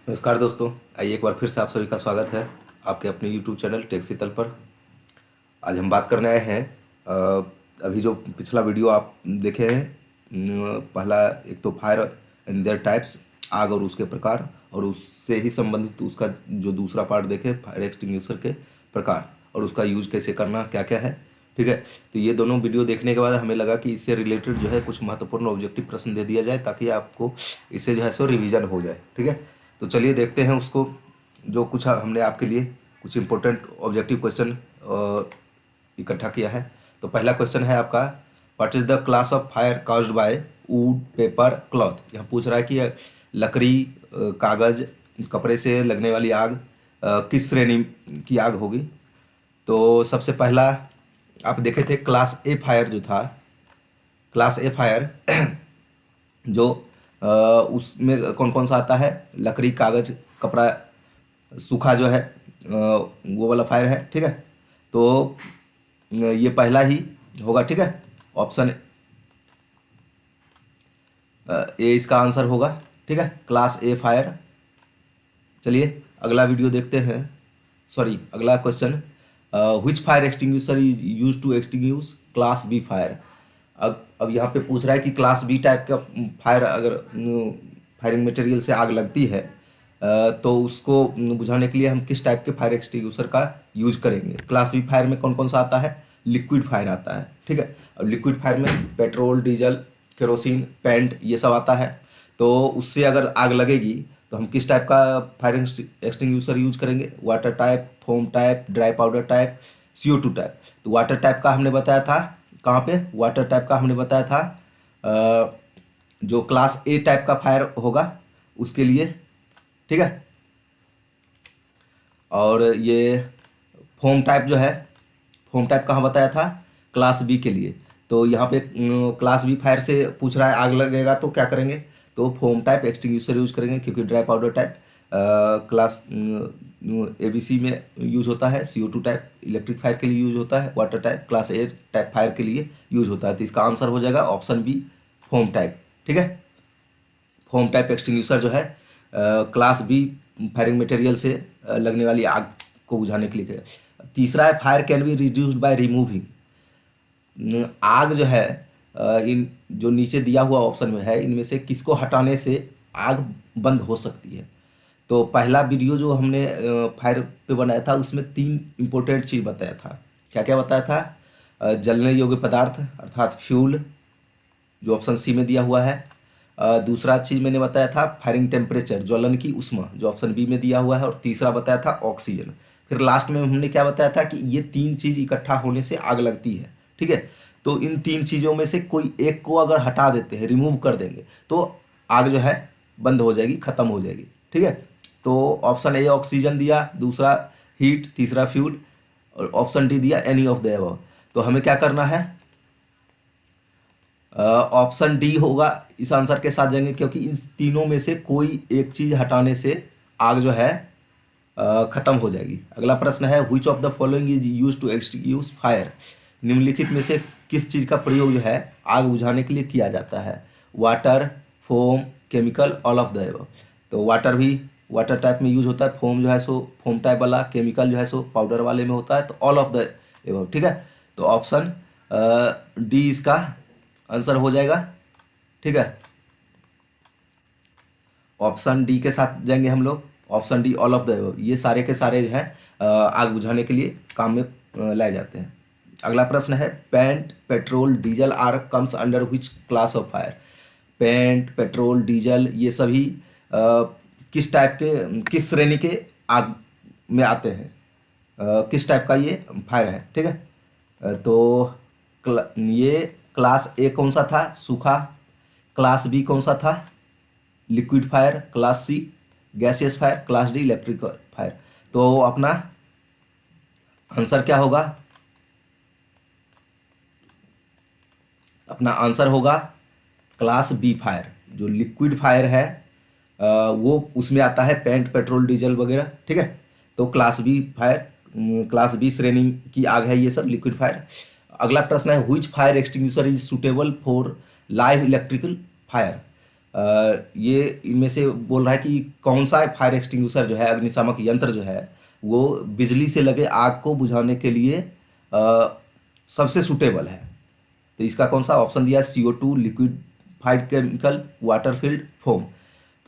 नमस्कार दोस्तों। आइए एक बार फिर से आप सभी का स्वागत है आपके अपने YouTube चैनल टेक शीतल पर। आज हम बात करने आए हैं अभी जो पिछला वीडियो आप देखे हैं। पहला एक तो फायर एंड देयर टाइप्स, आग और उसके प्रकार, और उससे ही संबंधित उसका जो दूसरा पार्ट देखे फायर एक्सटिंग्विशर के प्रकार और उसका यूज कैसे करना, क्या क्या है। ठीक है, तो ये दोनों वीडियो देखने के बाद हमें लगा कि इससे रिलेटेड जो है कुछ महत्वपूर्ण ऑब्जेक्टिव प्रश्न दे दिया जाए ताकि आपको इससे जो है सो रिवीजन हो जाए। ठीक है, तो चलिए देखते हैं उसको। जो कुछ हमने आपके लिए कुछ इंपॉर्टेंट ऑब्जेक्टिव क्वेश्चन इकट्ठा किया है। तो पहला क्वेश्चन है आपका, what is the class of fire caused bye would paper cloth. यहाँ पूछ रहा है कि लकड़ी, कागज, कपड़े से लगने वाली आग किस श्रेणी की आग होगी। तो सबसे पहला आप देखे थे क्लास ए फायर जो था, क्लास ए फायर जो उसमें कौन कौन सा आता है, लकड़ी, कागज, कपड़ा, सूखा जो है वो वाला फायर है। ठीक है, तो ये पहला ही होगा। ठीक है, ऑप्शन ए इसका आंसर होगा। ठीक है, क्लास ए फायर। चलिए अगला वीडियो देखते हैं। सॉरी, अगला question, which fire extinguisher is use to extinguish class B fire. अब यहाँ पे पूछ रहा है कि क्लास बी टाइप का फायर, अगर फायरिंग मटेरियल से आग लगती है तो उसको बुझाने के लिए हम किस टाइप के फायर एक्सटिंग्विशर का यूज करेंगे। क्लास बी फायर में कौन कौन सा आता है, लिक्विड फायर आता है। ठीक है, अब लिक्विड फायर में पेट्रोल, डीजल, केरोसिन, पेंट ये सब आता है। तो उससे अगर आग लगेगी तो हम किस टाइप का फायर एक्सटिंग्विशर यूज करेंगे, water type, foam type, dry powder type, CO2 type. तो वाटर टाइप का हमने बताया था, कहाँ पे वाटर टाइप का हमने बताया था, जो क्लास ए टाइप का फायर होगा उसके लिए। ठीक है, और ये फोम टाइप जो है, फोम टाइप कहाँ बताया था, क्लास बी के लिए। तो यहाँ पे क्लास बी फायर से पूछ रहा है आग लगेगा तो क्या करेंगे, तो फोम टाइप एक्सटिंग्विशर यूज करेंगे, क्योंकि dry powder type class ABC में यूज होता है, CO2 टाइप इलेक्ट्रिक फायर के लिए यूज होता है, वाटर टाइप क्लास ए टाइप फायर के लिए यूज होता है। तो इसका आंसर हो जाएगा ऑप्शन बी, फोम टाइप। ठीक है, फोम टाइप एक्सटिंग्विशर जो है क्लास बी फायरिंग मटेरियल से लगने वाली आग को बुझाने के लिए। तीसरा है fire can be reduced by removing. आग जो है इन जो नीचे दिया हुआ ऑप्शन में है इनमें से किसको हटाने से आग बंद हो सकती है। तो पहला वीडियो जो हमने फायर पे बनाया था उसमें 3 इंपॉर्टेंट चीज़ बताया था। क्या क्या बताया था, जलने योग्य पदार्थ अर्थात फ्यूल, जो ऑप्शन सी में दिया हुआ है। दूसरा चीज़ मैंने बताया था फायरिंग टेम्परेचर, ज्वलन की उष्मा, जो ऑप्शन बी में दिया हुआ है। और तीसरा बताया था ऑक्सीजन। फिर लास्ट में हमने क्या बताया था कि ये 3 चीज़ इकट्ठा होने से आग लगती है। ठीक है, तो इन 3 चीज़ों में से कोई एक को अगर हटा देते हैं, रिमूव कर देंगे, तो आग जो है बंद हो जाएगी, ख़त्म हो जाएगी। ठीक है, तो ऑप्शन ए ऑक्सीजन दिया, दूसरा हीट, तीसरा फ्यूल, और ऑप्शन डी दिया एनी ऑफ द अबव। तो हमें क्या करना है, ऑप्शन डी होगा इस आंसर के साथ जाएंगे, क्योंकि इन तीनों में से कोई एक चीज हटाने से आग जो है खत्म हो जाएगी। अगला प्रश्न है, which of the following is use to extinguish fire. निम्नलिखित में से किस चीज का प्रयोग जो है आग बुझाने के लिए किया जाता है, water, foam, chemical, all of the above. तो वाटर भी वाटर टाइप में यूज होता है, फोम जो है सो फोम टाइप वाला, केमिकल जो है सो पाउडर वाले में होता है, तो ऑल ऑफ द एबव। ठीक है, तो ऑप्शन डी इसका आंसर हो जाएगा। ठीक है, ऑप्शन डी के साथ जाएंगे हम लोग, option D all of the, ये सारे के सारे जो है आग बुझाने के लिए काम में लाए जाते हैं। अगला प्रश्न है, paint, petrol, diesel are comes under which class of fire. Paint, petrol, diesel ये सभी किस टाइप के, किस श्रेणी के आग में आते हैं, किस टाइप का ये फायर है। ठीक है, तो ये क्लास ए कौन सा था, सूखा, क्लास बी कौन सा था, liquid fire, class C gaseous fire, class D electric fire. तो अपना आंसर क्या होगा, अपना आंसर होगा क्लास बी फायर। जो लिक्विड फायर है वो उसमें आता है पेंट, पेट्रोल, डीजल वगैरह। ठीक है, तो class B fire, class B श्रेणी की आग है ये सब, लिक्विड फायर। अगला प्रश्न है, which fire extinguisher is suitable for live electrical fire. ये इनमें से बोल रहा है कि कौन सा फायर एक्सटिंग्विशर जो है, अग्निशामक यंत्र जो है, वो बिजली से लगे आग को बुझाने के लिए सबसे सुटेबल है। तो इसका कौन सा ऑप्शन दिया है? CO2, liquefied chemical, water field, foam.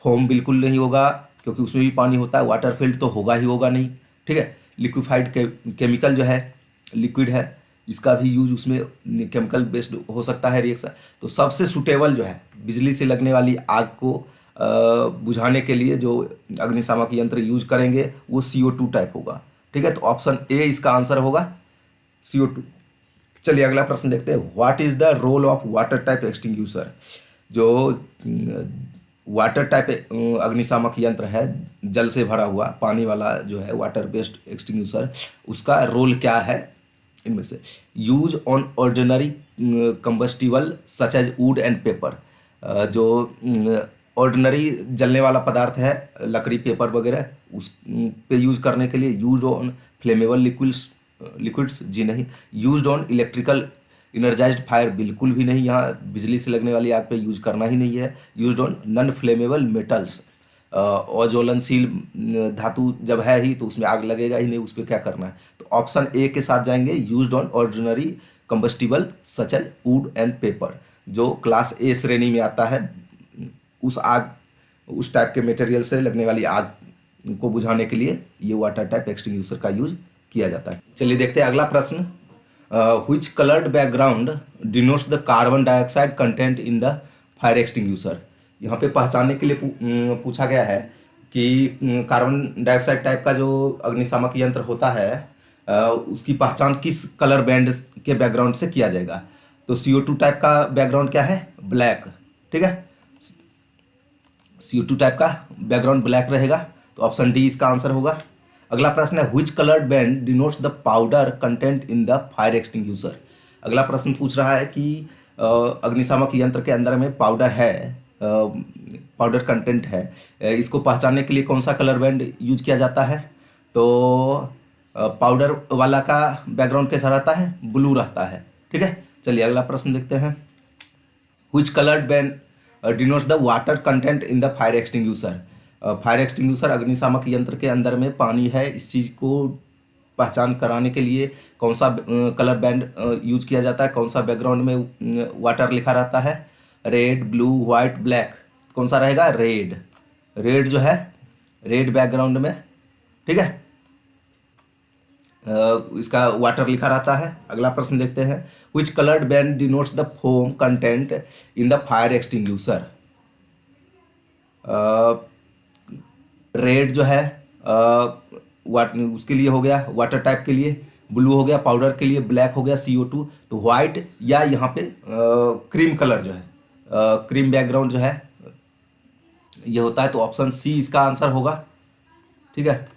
Foam बिल्कुल नहीं होगा क्योंकि उसमें भी पानी होता है। वाटर फील्ड तो होगा ही होगा नहीं, ठीक है। लिक्विफाइड केमिकल जो है, लिक्विड है, इसका भी यूज उसमें केमिकल बेस्ड हो सकता है रिएक्शन। तो सबसे सुटेबल जो है बिजली से लगने वाली आग को बुझाने के लिए जो अग्निशामक यंत्र यूज करेंगे वो CO2 टाइप होगा, ठीक है। तो ऑप्शन ए इसका आंसर होगा, CO2। चलिए अगला प्रश्न देखते हैं। What is the role of water type extinguisher? जो वाटर टाइप अग्निशामक यंत्र है, जल से भरा हुआ पानी वाला जो है वाटर बेस्ड एक्सटिंग्विशर, उसका रोल क्या है इनमें से? Use on ordinary combustible such as wood and paper. जो ऑर्डिनरी जलने वाला पदार्थ है, लकड़ी, पेपर वगैरह, उस पे यूज करने के लिए। यूज ऑन फ्लेमेबल लिक्विड्स, जी नहीं। यूज्ड ऑन इलेक्ट्रिकल इनर्जाइज्ड फायर, बिल्कुल भी नहीं, यहाँ बिजली से लगने वाली आग पे यूज करना ही नहीं है। Used on non flammable metals, अज्वलनशील धातु जब है ही तो उसमें आग लगेगा ही नहीं, उस पर क्या करना है। तो ऑप्शन ए के साथ जाएंगे, used on ordinary combustible such as wood and paper, जो क्लास ए श्रेणी में आता है। उस टाइप के मटेरियल से लगने वाली आग को बुझाने के लिए ये वाटर टाइप एक्सटिंग्विशर का यूज किया जाता है। चलिए देखते हैं अगला प्रश्न। Which coloured background denotes the carbon dioxide content in the fire extinguisher? यहाँ पे पहचानने के लिए पूछा गया है कि कार्बन डाइऑक्साइड टाइप का जो अग्निशामक यंत्र होता है उसकी पहचान किस कलर बैंड के बैकग्राउंड से किया जाएगा। तो CO2 टाइप का बैकग्राउंड क्या है? ब्लैक, ठीक है। CO2 टाइप का बैकग्राउंड ब्लैक रहेगा, तो ऑप्शन डी इसका आंसर होगा। अगला प्रश्न है, which coloured band denotes the powder content in the fire extinguisher? अगला प्रश्न पूछ रहा है कि अग्निशामक यंत्र के अंदर में पाउडर है, पाउडर कंटेंट है, इसको पहचानने के लिए कौन सा कलर बैंड यूज किया जाता है? तो पाउडर वाला का बैकग्राउंड कैसा रहता है? ब्लू रहता है, ठीक है। चलिए अगला प्रश्न देखते हैं। Which coloured band denotes the water content in the fire extinguisher? Fire extinguisher अग्निशामक यंत्र के अंदर में पानी है, इस चीज़ को पहचान कराने के लिए कौन सा कलर बैंड यूज किया जाता है? कौन सा बैकग्राउंड में वाटर लिखा रहता है? रेड, ब्लू, वाइट, ब्लैक, कौन सा रहेगा? रेड। रेड जो है, रेड बैकग्राउंड में, ठीक है, इसका वाटर लिखा रहता है। अगला प्रश्न देखते हैं। Which coloured band denotes the foam content in the fire extinguisher? Red जो है उसके लिए हो गया वाटर टाइप के लिए, ब्लू हो गया पाउडर के लिए, ब्लैक हो गया CO2। तो वाइट या यहाँ पे क्रीम कलर जो है, क्रीम बैकग्राउंड जो है ये होता है, तो ऑप्शन सी इसका आंसर होगा, ठीक है।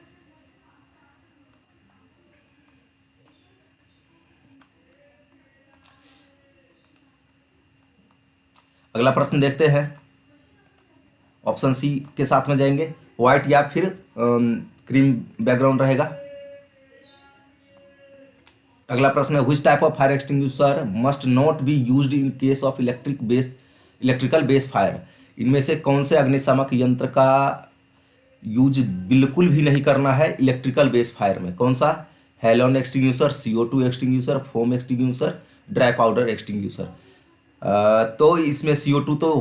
अगला प्रश्न देखते हैं। ऑप्शन सी के साथ में जाएंगे, व्हाइट या फिर क्रीम बैकग्राउंड रहेगा। अगला प्रश्न है, which type of fire extinguisher must not be used in case of electrical base fire? इनमें से कौन से अग्निशामक यंत्र का यूज बिल्कुल भी नहीं करना है इलेक्ट्रिकल बेस फायर में? कौन सा? Halon extinguisher, CO2 extinguisher, foam extinguisher, dry powder extinguisher. तो इसमें CO2 तो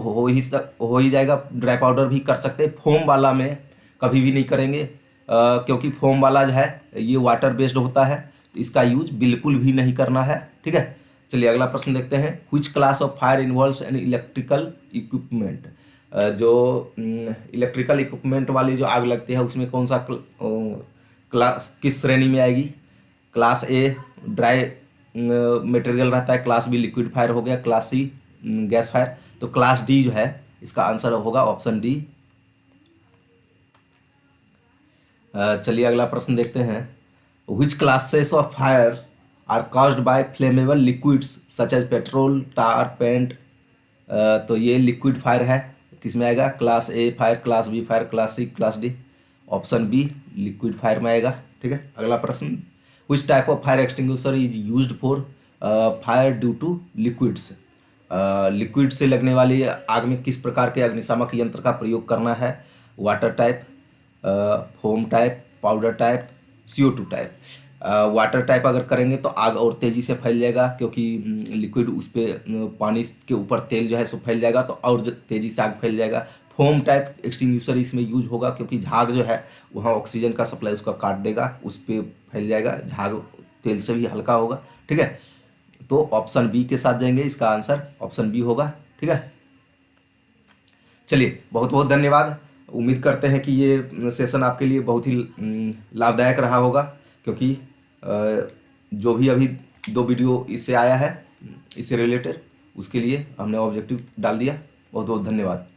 हो ही जाएगा, ड्राई पाउडर भी कर सकते हैं। फोम वाला में कभी भी नहीं करेंगे, क्योंकि फोम वाला जो है ये वाटर बेस्ड होता है, तो इसका यूज बिल्कुल भी नहीं करना है, ठीक है। चलिए अगला प्रश्न देखते हैं। Which class of fire involves an electrical equipment? जो इलेक्ट्रिकल इक्विपमेंट वाली जो आग लगती है उसमें कौन सा क्लास किस श्रेणी में आएगी? क्लास ए ड्राई मटेरियल रहता है, क्लास बी लिक्विड फायर हो गया, क्लास सी गैस फायर। तो क्लास डी जो है इसका आंसर होगा ऑप्शन डी। चलिए अगला प्रश्न देखते हैं। Which classes of fire are caused by flammable liquids such as petrol, tar, paint? तो ये लिक्विड फायर है, किस में आएगा? Class A fire, class B fire, class C, class D. Option B liquid fire में आएगा, ठीक है। अगला प्रश्न, which type of fire extinguisher is used for fire due to liquids? Liquid से लगने वाली आग में किस प्रकार के अग्निशामक यंत्र का प्रयोग करना है, water type, foam type, powder type, CO2 type. Water type अगर करेंगे तो आग और तेज़ी से फैल जाएगा, क्योंकि लिक्विड उस पर पानी के ऊपर तेल जो है सो फैल जाएगा, तो और तेज़ी से आग फैल जाएगा। फोम टाइप एक्सटिंग्विशर इसमें यूज होगा, क्योंकि झाग जो है वहाँ ऑक्सीजन का सप्लाई उसका काट देगा, उस पर फैल जाएगा, झाग तेल से भी हल्का होगा। ठीक है, तो ऑप्शन बी के साथ जाएंगे, इसका आंसर ऑप्शन बी होगा। ठीक है, चलिए बहुत बहुत धन्यवाद। उम्मीद करते हैं कि ये सेशन आपके लिए बहुत ही लाभदायक रहा होगा, क्योंकि जो भी अभी 2 वीडियो इससे आया है इससे रिलेटेड, उसके लिए हमने ऑब्जेक्टिव डाल दिया। बहुत बहुत धन्यवाद।